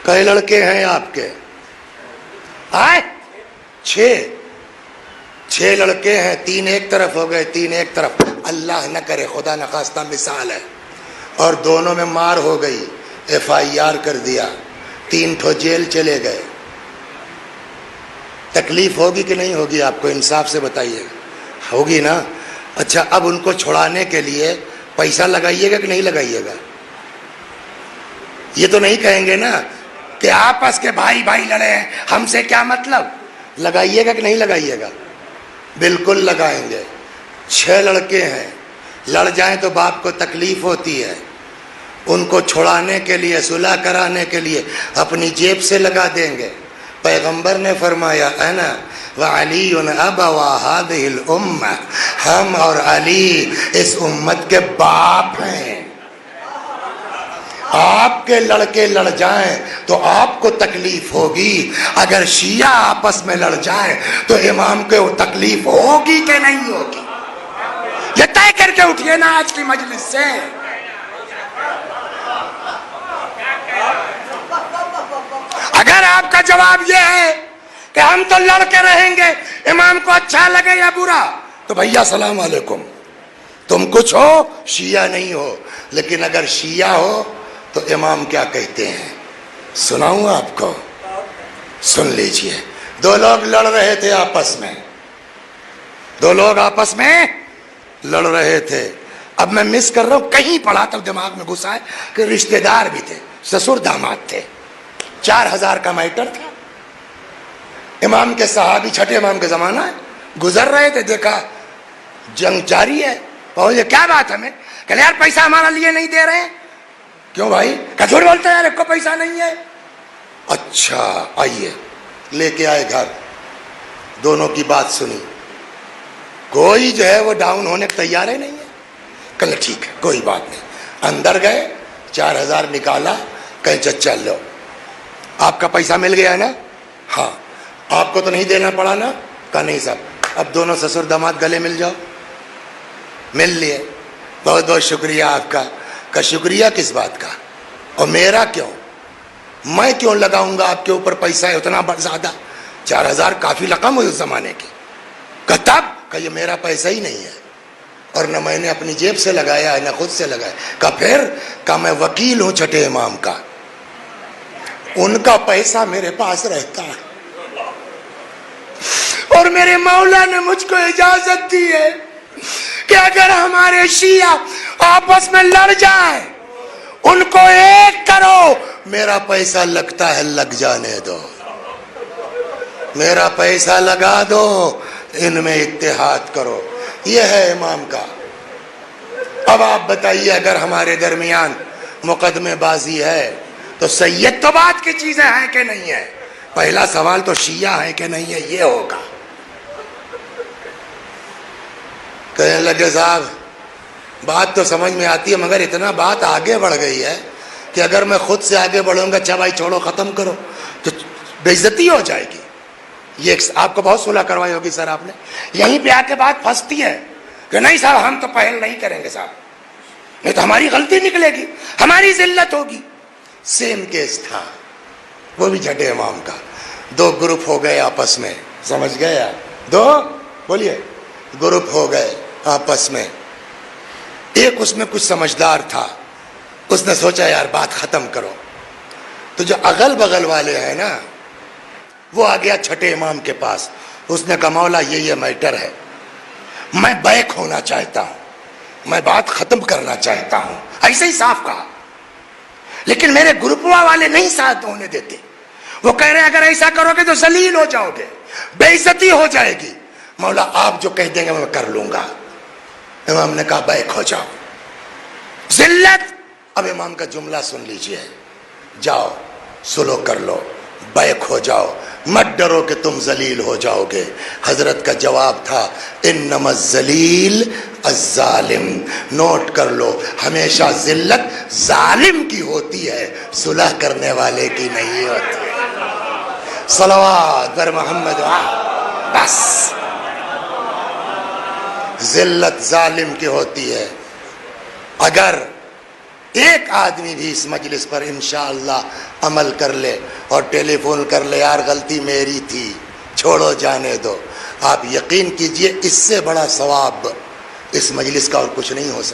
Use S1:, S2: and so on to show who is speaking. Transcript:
S1: کئی لڑکے ہیں آپ کے؟ آئے 6 لڑکے ہیں، 3 ایک طرف ہو گئے، 3 ایک طرف، اللہ نہ کرے خدا نخواستہ مثال ہے، اور دونوں میں مار ہو گئی، FIR کر دیا، 3 ٹھو جیل چلے گئے، تکلیف ہوگی کہ نہیں ہوگی؟ آپ کو انصاف سے بتائیے، ہوگی نا؟ اچھا، اب ان کو چھڑانے کے لیے پیسہ لگائیے گا کہ نہیں لگائیے گا؟ یہ تو نہیں کہیں گے نا کہ آپس کے بھائی بھائی لڑے ہیں، ہم سے کیا مطلب؟ لگائیے گا کہ نہیں لگائیے گا؟ بالکل لگائیں گے۔ 6 لڑکے ہیں، لڑ جائیں تو باپ کو تکلیف ہوتی ہے، ان کو چھڑانے کے لیے، صلح کرانے کے لیے اپنی جیب سے لگا دیں گے۔ پیغمبر نے فرمایا انا وعلی ابوا هذه الامہ، ہم اور علی اس امت کے باپ ہیں۔ آپ کے لڑکے لڑ جائیں تو آپ کو تکلیف ہوگی، اگر شیعہ آپس میں لڑ جائیں تو امام کو تکلیف ہوگی کہ نہیں ہوگی؟ یہ طے کر کے اٹھیے نا آج کی مجلس سے۔ اگر آپ کا جواب یہ ہے کہ ہم تو لڑ کے رہیں گے، امام کو اچھا لگے یا برا، تو بھیا السلام علیکم، تم کچھ ہو، شیعہ نہیں ہو۔ لیکن اگر شیعہ ہو تو امام کیا کہتے ہیں سناؤں آپ کو؟ سن لیجئے۔ 2 لوگ لڑ رہے تھے آپس میں، 2 لوگ آپس میں لڑ رہے تھے۔ اب میں مس کر رہا ہوں، کہیں پڑھا تو دماغ میں گھسا ہے کہ رشتہ دار بھی تھے، سسر داماد تھے، 4000 کا میٹر تھا۔ امام کے صحابی، چھٹے امام کے زمانہ ہے، گزر رہے تھے، دیکھا جنگ جاری ہے، پہنچے، کیا بات ہے؟ میں کہ یار پیسہ ہمارا لیے نہیں دے رہے ہیں۔ کیوں بھائی؟ کہ جھوٹ بولتے ہیں یار، کو پیسہ نہیں ہے۔ اچھا آئیے، لے کے آئے گھر، دونوں کی بات سنی، کوئی جو ہے وہ ڈاؤن ہونے کو تیار ہے نہیں ہے۔ کہ ٹھیک ہے کوئی بات نہیں، اندر گئے، 4000 نکالا، کہیں چچا لو، آپ کا پیسہ مل گیا ہے نا؟ ہاں۔ آپ کو تو نہیں دینا پڑا نا؟ کہا نہیں صاحب۔ اب دونوں سسر داماد گلے مل جاؤ۔ مل لیے، بہت بہت شکریہ آپ کا۔ کا شکریہ کس بات کا؟ اور میرا کیوں؟ میں کیوں لگاؤں گا آپ کے اوپر پیسہ ہے اتنا زیادہ؟ 4000 کافی رقم ہوئی اس زمانے کی۔ کہ تب کہ یہ میرا پیسہ ہی نہیں ہے، اور نہ میں نے اپنی جیب سے لگایا ہے نہ خود سے لگایا۔ کہ پھر؟ کہ میں وکیل ہوں چھٹے امام کا، ان کا پیسہ میرے پاس رہتا ہے، اور میرے مولا نے مجھ کو اجازت دی ہے کہ اگر ہمارے شیعہ آپس میں لڑ جائیں، ان کو ایک کرو، میرا پیسہ لگتا ہے، لگ جانے دو، میرا پیسہ لگا دو، ان میں اتحاد کرو۔ یہ ہے امام کا۔ اب آپ بتائیے، اگر ہمارے درمیان مقدمے بازی ہے تو سید تو بات کی چیزیں ہیں کہ نہیں ہے؟ پہلا سوال تو شیعہ ہے کہ نہیں ہے یہ ہوگا۔ کہنے لگے صاحب بات تو سمجھ میں آتی ہے، مگر اتنا بات آگے بڑھ گئی ہے کہ اگر میں خود سے آگے بڑھوں گا، اچھا بھائی چھوڑو ختم کرو، تو بے عزتی ہو جائے گی۔ یہ آپ کو بہت صلح کروائی ہوگی سر آپ نے، یہیں پہ آ کے بات پھنستی ہے کہ نہیں صاحب ہم تو پہل نہیں کریں گے صاحب، نہیں تو ہماری غلطی نکلے گی، ہماری ذلت ہوگی۔ سیم کیس تھا، وہ بھی چھٹے امام کا۔ 2 گروپ ہو گئے آپس میں، سمجھ گئے آپ؟ 2 بولیے گروپ ہو گئے آپس میں۔ ایک اس میں کچھ سمجھدار تھا، اس نے سوچا یار بات ختم کرو، تو جو اغل بغل والے ہیں نا، وہ آ گیا چھٹے امام کے پاس، اس نے کہا مولا یہ میٹر ہے، میں بیک ہونا چاہتا ہوں، میں بات ختم کرنا چاہتا ہوں، ایسے ہی صاف کہا، لیکن میرے گروپوا والے نہیں ساتھ ہونے دیتے، وہ کہہ رہے ہیں اگر ایسا کرو گے تو ذلیل ہو جاؤ گے، بے عزتی ہو جائے گی، مولا آپ جو کہہ دیں گے میں کر لوں گا۔ امام نے کہا بیک ہو جاؤ، ذلت۔ اب امام کا جملہ سن لیجئے، جاؤ سلو کر لو، بیک ہو جاؤ، مت ڈرو کہ تم ذلیل ہو جاؤ گے۔ حضرت کا جواب تھا انما الذلیل الظالم، نوٹ کر لو، ہمیشہ ذلت ظالم کی ہوتی ہے، صلح کرنے والے کی نہیں ہوتی۔ صلوات بر محمد، بس ذلت ظالم کی ہوتی ہے۔ اگر ایک آدمی بھی اس مجلس پر انشاءاللہ عمل کر لے اور ٹیلی فون کر لے یار غلطی میری تھی چھوڑو جانے دو، آپ یقین کیجئے اس سے بڑا ثواب اس مجلس کا اور کچھ نہیں ہو سکتا۔